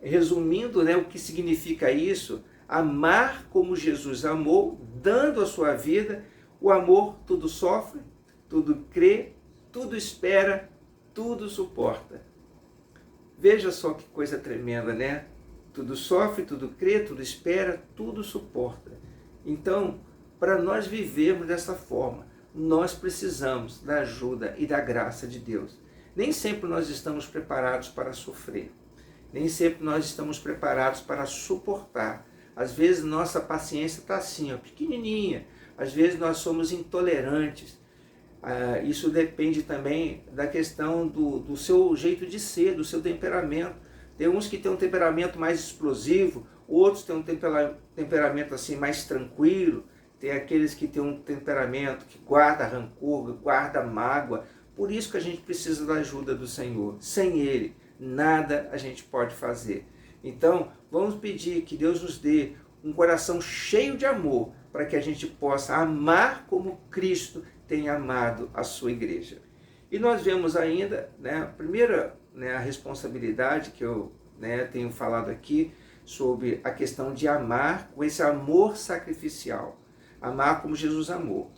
resumindo, né, o que significa isso, amar como Jesus amou, dando a sua vida. O amor tudo sofre, tudo crê, tudo espera, tudo suporta. Veja só que coisa tremenda, né? Tudo sofre, tudo crê, tudo espera, tudo suporta. Então, para nós vivermos dessa forma, nós precisamos da ajuda e da graça de Deus. Nem sempre nós estamos preparados para sofrer. Nem sempre nós estamos preparados para suportar. Às vezes nossa paciência está assim, pequenininha. Às vezes nós somos intolerantes. Isso depende também da questão do seu jeito de ser, do seu temperamento. Tem uns que têm um temperamento mais explosivo, outros têm um temperamento assim mais tranquilo. Tem aqueles que têm um temperamento que guarda rancor, guarda mágoa. Por isso que a gente precisa da ajuda do Senhor. Sem Ele, nada a gente pode fazer. Então, vamos pedir que Deus nos dê um coração cheio de amor, para que a gente possa amar como Cristo tem amado a sua igreja. E nós vemos ainda, a primeira a responsabilidade que eu tenho falado aqui, sobre a questão de amar com esse amor sacrificial, amar como Jesus amou.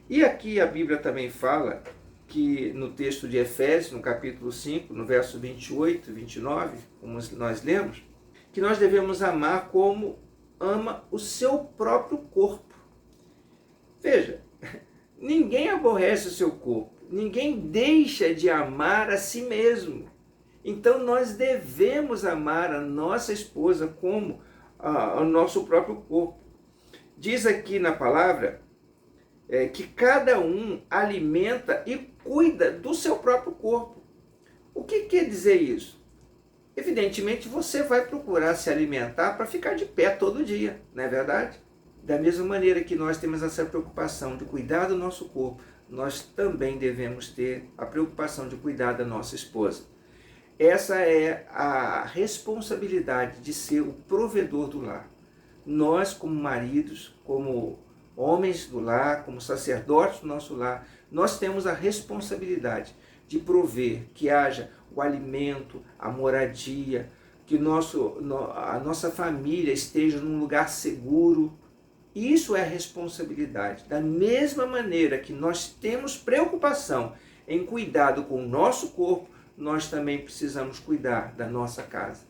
E aqui a Bíblia também fala que no texto de Efésios, no capítulo 5, no verso 28 e 29, como nós lemos, que nós devemos amar como ama o seu próprio corpo. Veja, ninguém aborrece o seu corpo, ninguém deixa de amar a si mesmo. Então nós devemos amar a nossa esposa como o nosso próprio corpo. Diz aqui na palavra que cada um alimenta e cuida do seu próprio corpo. O que quer dizer isso? Evidentemente você vai procurar se alimentar para ficar de pé todo dia, não é verdade? Da mesma maneira que nós temos essa preocupação de cuidar do nosso corpo, nós também devemos ter a preocupação de cuidar da nossa esposa. Essa é a responsabilidade de ser o provedor do lar. Nós, como maridos, como homens do lar, como sacerdotes do nosso lar, nós temos a responsabilidade de prover que haja o alimento, a moradia, que a nossa família esteja num lugar seguro. Isso é responsabilidade. Da mesma maneira que nós temos preocupação em cuidado com o nosso corpo, nós também precisamos cuidar da nossa casa.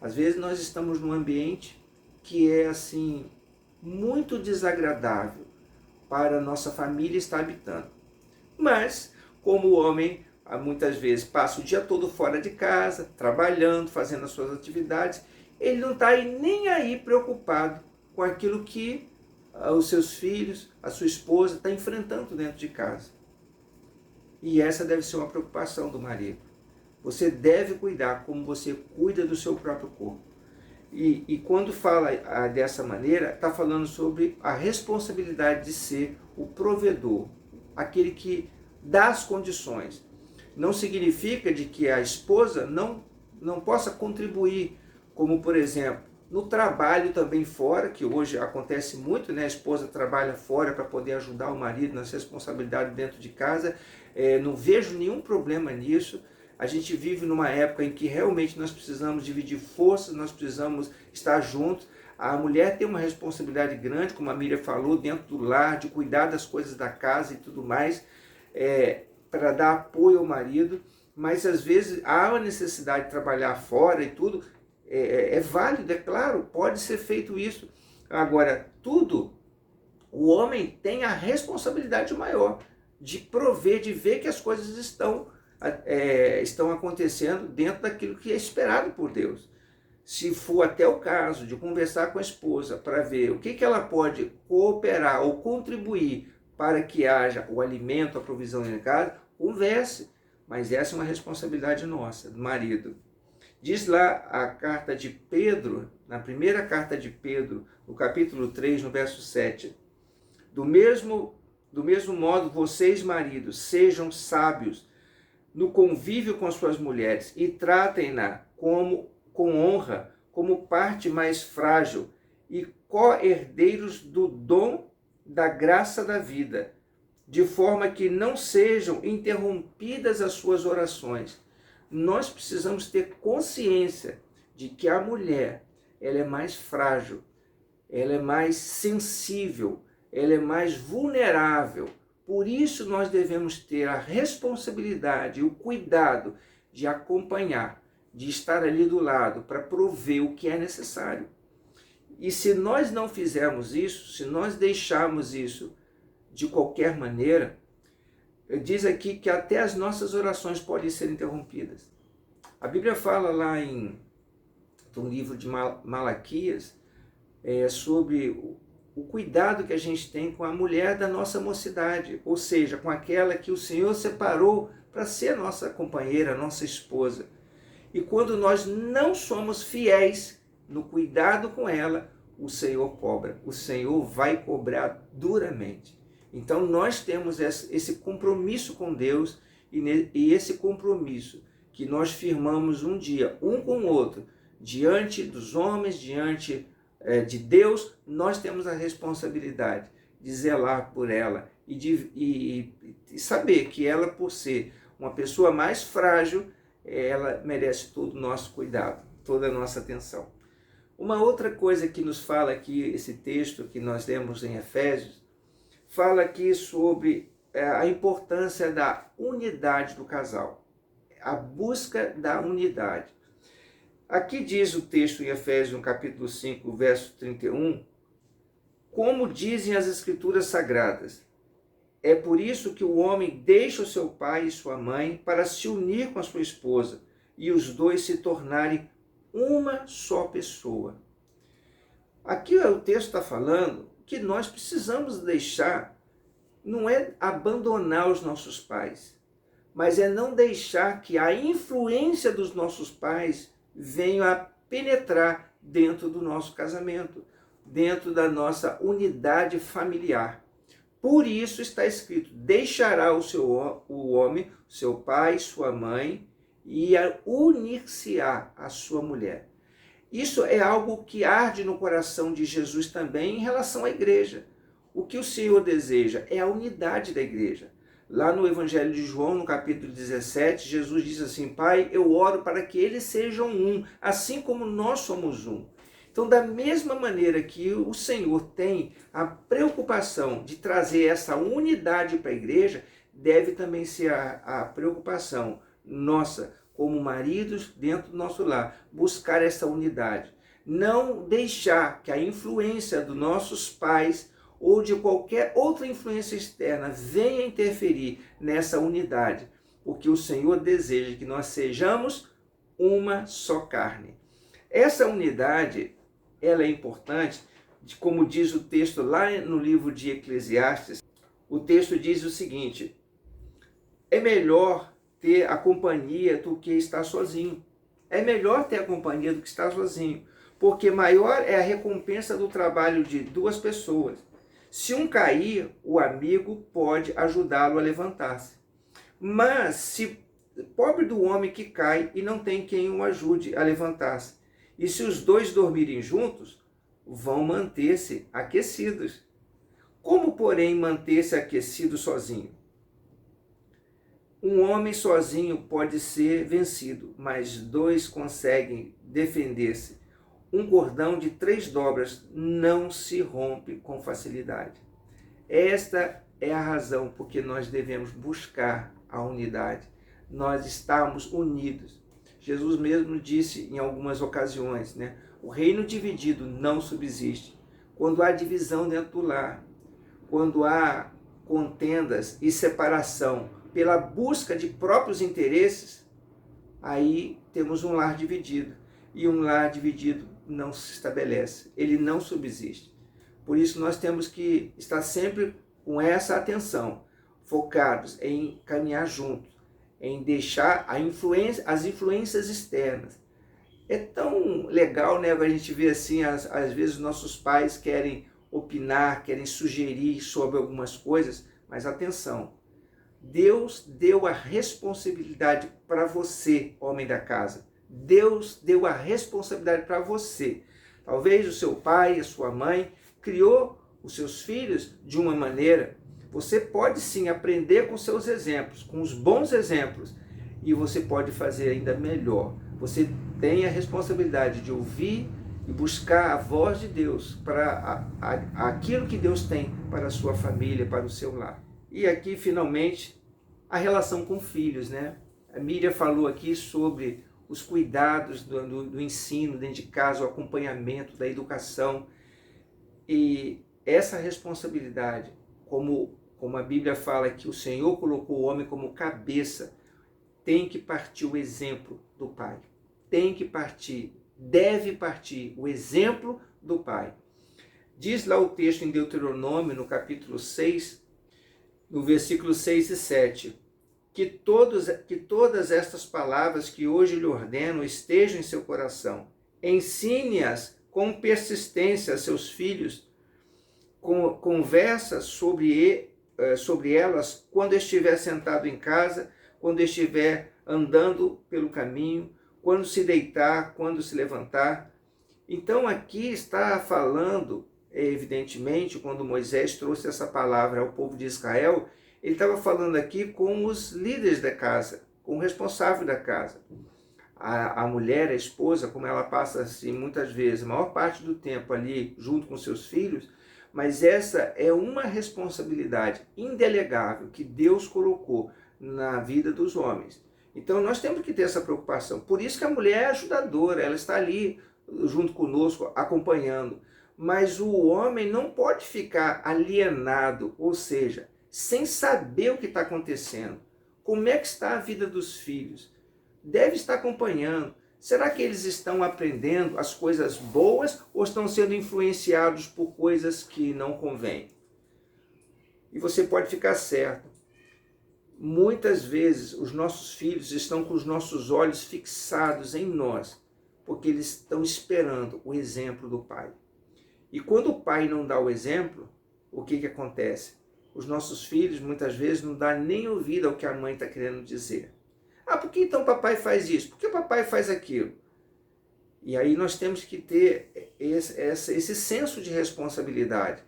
Às vezes nós estamos num ambiente que é assim muito desagradável para a nossa família estar habitando. Mas, como o homem muitas vezes passa o dia todo fora de casa, trabalhando, fazendo as suas atividades, ele não está nem aí preocupado com aquilo que os seus filhos, a sua esposa está enfrentando dentro de casa. E essa deve ser uma preocupação do marido. Você deve cuidar como você cuida do seu próprio corpo. E quando fala dessa maneira, está falando sobre a responsabilidade de ser o provedor, aquele que dá as condições. Não significa de que a esposa não possa contribuir, como por exemplo, no trabalho também fora, que hoje acontece muito, né? A esposa trabalha fora para poder ajudar o marido nas responsabilidades dentro de casa. Não vejo nenhum problema nisso. A gente vive numa época em que realmente nós precisamos dividir forças, nós precisamos estar juntos. A mulher tem uma responsabilidade grande, como a Miriam falou, dentro do lar, de cuidar das coisas da casa e tudo mais, para dar apoio ao marido. Mas às vezes há a necessidade de trabalhar fora e tudo. É válido, é claro, pode ser feito isso. Agora, o homem tem a responsabilidade maior de prover, de ver que as coisas estão acontecendo dentro daquilo que é esperado por Deus. Se for até o caso de conversar com a esposa para ver o que ela pode cooperar ou contribuir para que haja o alimento, a provisão em casa, converse. Mas essa é uma responsabilidade nossa, do marido. Diz lá a carta de Pedro, na primeira carta de Pedro, no capítulo 3, no verso 7. Do mesmo modo, vocês, maridos, sejam sábios no convívio com suas mulheres e tratem-na com honra, como parte mais frágil e co-herdeiros do dom da graça da vida, de forma que não sejam interrompidas as suas orações. Nós precisamos ter consciência de que a mulher, ela é mais frágil, ela é mais sensível, ela é mais vulnerável. Por isso nós devemos ter a responsabilidade e o cuidado de acompanhar, de estar ali do lado para prover o que é necessário. E se nós não fizermos isso, se nós deixarmos isso de qualquer maneira, diz aqui que até as nossas orações podem ser interrompidas. A Bíblia fala lá no livro de Malaquias sobre o cuidado que a gente tem com a mulher da nossa mocidade, ou seja, com aquela que o Senhor separou para ser nossa companheira, nossa esposa. E quando nós não somos fiéis no cuidado com ela, o Senhor cobra, o Senhor vai cobrar duramente. Então nós temos esse compromisso com Deus e esse compromisso que nós firmamos um dia, um com o outro, diante dos homens, diante de Deus, nós temos a responsabilidade de zelar por ela e saber que ela, por ser uma pessoa mais frágil, ela merece todo o nosso cuidado, toda a nossa atenção. Uma outra coisa que nos fala aqui, esse texto que nós lemos em Efésios, fala aqui sobre a importância da unidade do casal, a busca da unidade. Aqui diz o texto em Efésios, no capítulo 5, verso 31, como dizem as Escrituras Sagradas, é por isso que o homem deixa o seu pai e sua mãe para se unir com a sua esposa e os dois se tornarem uma só pessoa. Aqui o texto está falando que nós precisamos deixar, não é abandonar os nossos pais, mas é não deixar que a influência dos nossos pais venha a penetrar dentro do nosso casamento, dentro da nossa unidade familiar. Por isso está escrito, deixará o homem, seu pai, sua mãe, e unir-se-á a sua mulher. Isso é algo que arde no coração de Jesus também em relação à igreja. O que o Senhor deseja é a unidade da igreja. Lá no Evangelho de João, no capítulo 17, Jesus diz assim, Pai, eu oro para que eles sejam um, assim como nós somos um. Então, da mesma maneira que o Senhor tem a preocupação de trazer essa unidade para a igreja, deve também ser a preocupação nossa, como maridos dentro do nosso lar, buscar essa unidade. Não deixar que a influência dos nossos pais ou de qualquer outra influência externa venha interferir nessa unidade, porque o Senhor deseja que nós sejamos uma só carne. Essa unidade, ela é importante, como diz o texto lá no livro de Eclesiastes, o texto diz o seguinte, é melhor ter a companhia do que estar sozinho. É melhor ter a companhia do que estar sozinho, porque maior é a recompensa do trabalho de duas pessoas. Se um cair, o amigo pode ajudá-lo a levantar-se. Mas se pobre do homem que cai e não tem quem o ajude a levantar-se. E se os dois dormirem juntos, vão manter-se aquecidos. Como, porém, manter-se aquecido sozinho? Um homem sozinho pode ser vencido, mas dois conseguem defender-se. Um cordão de 3 dobras não se rompe com facilidade. Esta é a razão por que nós devemos buscar a unidade. Nós estamos unidos. Jesus mesmo disse em algumas ocasiões, né? O reino dividido não subsiste. Quando há divisão dentro do lar, quando há contendas e separação pela busca de próprios interesses, aí temos um lar dividido. E um lar dividido não se estabelece, ele não subsiste. Por isso nós temos que estar sempre com essa atenção, focados em caminhar juntos, em deixar as influências externas. É tão legal, né, a gente ver assim, às vezes nossos pais querem opinar, querem sugerir sobre algumas coisas, mas atenção, Deus deu a responsabilidade para você, homem da casa. Deus deu a responsabilidade para você. Talvez o seu pai, a sua mãe, criou os seus filhos de uma maneira. Você pode sim aprender com seus exemplos, com os bons exemplos, e você pode fazer ainda melhor. Você tem a responsabilidade de ouvir e buscar a voz de Deus para aquilo que Deus tem para a sua família, para o seu lar. E aqui, finalmente, a relação com filhos, né? A Miriam falou aqui sobre os cuidados do ensino dentro de casa, o acompanhamento da educação. E essa responsabilidade, como a Bíblia fala que o Senhor colocou o homem como cabeça, tem que partir o exemplo do pai. Tem que partir, deve partir o exemplo do pai. Diz lá o texto em Deuteronômio, no capítulo 6, no versículo 6 e 7, que todas estas palavras que hoje lhe ordeno estejam em seu coração. Ensine-as com persistência a seus filhos, conversa sobre elas quando estiver sentado em casa, quando estiver andando pelo caminho, quando se deitar, quando se levantar. Então aqui está falando, evidentemente, quando Moisés trouxe essa palavra ao povo de Israel, ele estava falando aqui com os líderes da casa, com o responsável da casa. A mulher, a esposa, como ela passa assim, muitas vezes, a maior parte do tempo ali junto com seus filhos, mas essa é uma responsabilidade indelegável que Deus colocou na vida dos homens. Então nós temos que ter essa preocupação. Por isso que a mulher é ajudadora, ela está ali junto conosco, acompanhando. Mas o homem não pode ficar alienado, ou seja, sem saber o que está acontecendo. Como é que está a vida dos filhos? Deve estar acompanhando. Será que eles estão aprendendo as coisas boas ou estão sendo influenciados por coisas que não convêm? E você pode ficar certo. Muitas vezes os nossos filhos estão com os nossos olhos fixados em nós, porque eles estão esperando o exemplo do pai. E quando o pai não dá o exemplo, o que acontece? Os nossos filhos muitas vezes não dão nem ouvido ao que a mãe está querendo dizer. Ah, por que então o papai faz isso? Por que o papai faz aquilo? E aí nós temos que ter esse senso de responsabilidade.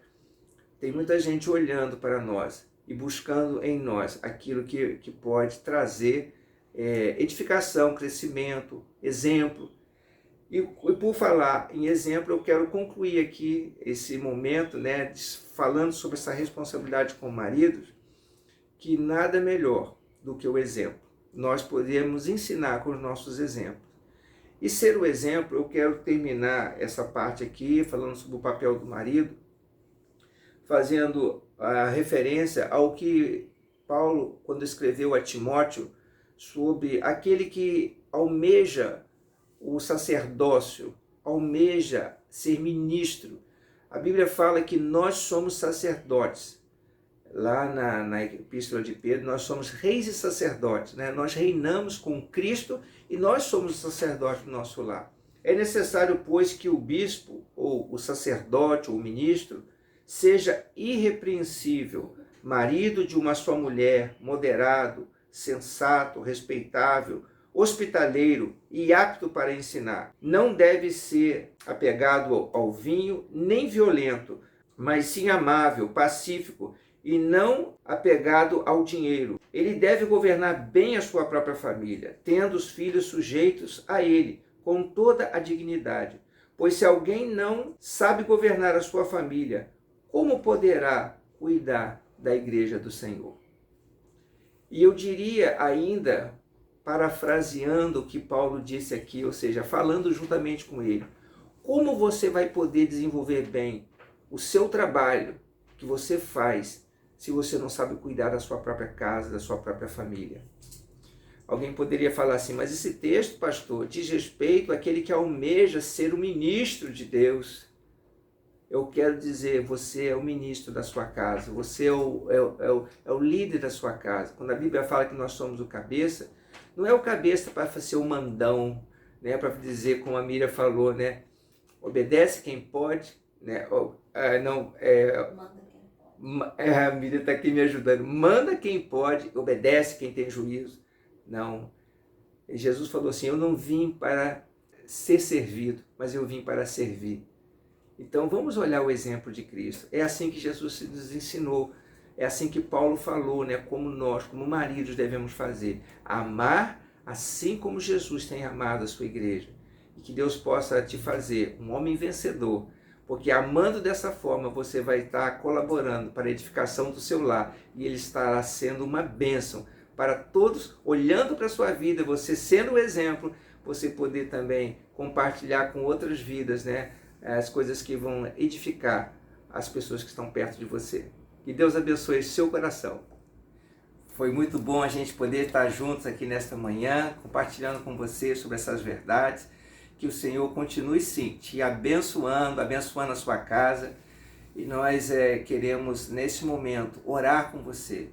Tem muita gente olhando para nós e buscando em nós aquilo que pode trazer edificação, crescimento, exemplo. E por falar em exemplo, eu quero concluir aqui esse momento, né, falando sobre essa responsabilidade com maridos, que nada melhor do que o exemplo. Nós podemos ensinar com os nossos exemplos. E ser o exemplo, eu quero terminar essa parte aqui, falando sobre o papel do marido, fazendo a referência ao que Paulo, quando escreveu a Timóteo, sobre aquele que almeja o sacerdócio, almeja ser ministro. A Bíblia fala que nós somos sacerdotes. Lá na Epístola de Pedro, nós somos reis e sacerdotes, né? Nós reinamos com Cristo e nós somos os sacerdotes do nosso lar. É necessário, pois, que o bispo, ou o sacerdote, ou o ministro, seja irrepreensível, marido de uma só mulher, moderado, sensato, respeitável, hospitaleiro e apto para ensinar. Não deve ser apegado ao vinho, nem violento, mas sim amável, pacífico, e não apegado ao dinheiro. Ele deve governar bem a sua própria família, tendo os filhos sujeitos a ele, com toda a dignidade. Pois se alguém não sabe governar a sua família, como poderá cuidar da igreja do Senhor? E eu diria ainda, parafraseando o que Paulo disse aqui, ou seja, falando juntamente com ele, como você vai poder desenvolver bem o seu trabalho que você faz se você não sabe cuidar da sua própria casa, da sua própria família? Alguém poderia falar assim, mas esse texto, pastor, diz respeito àquele que almeja ser o ministro de Deus. Eu quero dizer, você é o ministro da sua casa, você é o líder da sua casa. Quando a Bíblia fala que nós somos o cabeça, não é o cabeça para ser o mandão, né? Para dizer, como a Miriam falou, né? Obedece quem pode, né? A Miriam está aqui me ajudando. Manda quem pode, obedece quem tem juízo. Não. Jesus falou assim, eu não vim para ser servido, mas eu vim para servir. Então vamos olhar o exemplo de Cristo. É assim que Jesus nos ensinou. É assim que Paulo falou, né? Como nós, como maridos, devemos fazer. Amar assim como Jesus tem amado a sua igreja. E que Deus possa te fazer um homem vencedor. Porque amando dessa forma, você vai estar colaborando para a edificação do seu lar. E ele estará sendo uma bênção para todos, olhando para a sua vida, você sendo o exemplo, você poder também compartilhar com outras vidas, né? As coisas que vão edificar as pessoas que estão perto de você. Que Deus abençoe seu coração. Foi muito bom a gente poder estar juntos aqui nesta manhã, compartilhando com você sobre essas verdades. Que o Senhor continue sim, te abençoando, abençoando a sua casa. E nós queremos, nesse momento, orar com você.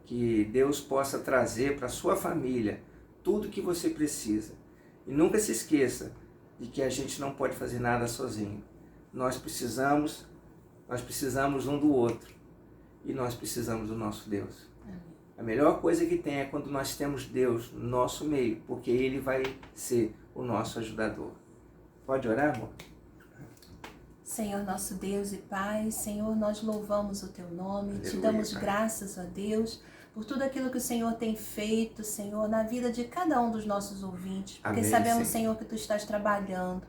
Que Deus possa trazer para a sua família tudo que você precisa. E nunca se esqueça de que a gente não pode fazer nada sozinho. Nós precisamos um do outro. E nós precisamos do nosso Deus. A melhor coisa que tem é quando nós temos Deus no nosso meio, porque Ele vai ser o nosso ajudador. Pode orar, amor? Senhor nosso Deus e Pai, Senhor, nós louvamos o Teu nome, Aleluia, te damos Pai. graças a Deus por tudo aquilo que o Senhor tem feito, Senhor, na vida de cada um dos nossos ouvintes. Porque Amém, sabemos, Senhor. Senhor, que Tu estás trabalhando.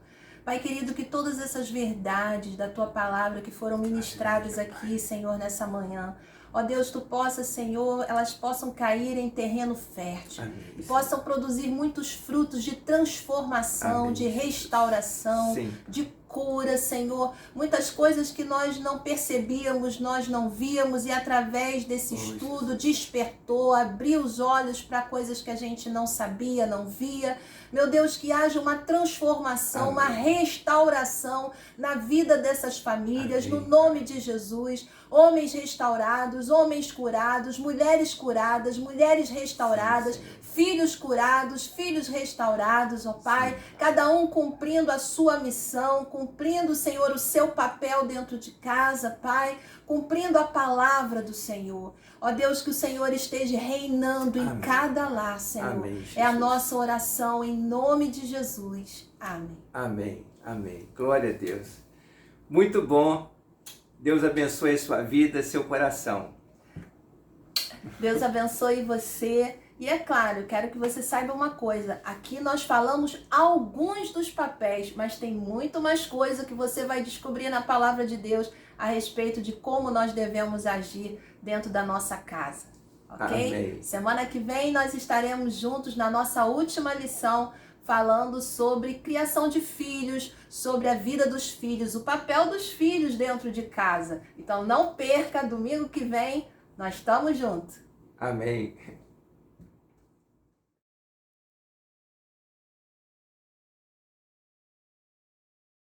Pai querido, que todas essas verdades da Tua palavra que foram ministradas aqui, Senhor, nessa manhã, ó Deus, Tu possa, Senhor, elas possam cair em terreno fértil. Amém, Possam produzir muitos frutos de transformação, Amém, de restauração, Sim. de cura, Senhor. Muitas coisas que nós não percebíamos, nós não víamos, e através desse estudo despertou, abriu os olhos para coisas que a gente não sabia, não via. Meu Deus, que haja uma transformação, uma restauração na vida dessas famílias, no nome de Jesus. Homens restaurados, homens curados, mulheres curadas, mulheres restauradas, filhos curados, filhos restaurados, ó Pai. Cada um cumprindo a sua missão, cumprindo, Senhor, o seu papel dentro de casa, Pai, cumprindo a palavra do Senhor. Ó Deus, que o Senhor esteja reinando em cada lar, Senhor. Amém, é a nossa oração em nome de Jesus. Amém. Amém, amém. Glória a Deus. Muito bom. Deus abençoe a sua vida, seu coração. Deus abençoe você. E é claro, quero que você saiba uma coisa. Aqui nós falamos alguns dos papéis, mas tem muito mais coisa que você vai descobrir na palavra de Deus a respeito de como nós devemos agir dentro da nossa casa. Ok? Amém. Semana que vem nós estaremos juntos na nossa última lição, falando sobre criação de filhos, sobre a vida dos filhos, o papel dos filhos dentro de casa. Então não perca, domingo que vem, nós estamos juntos. Amém.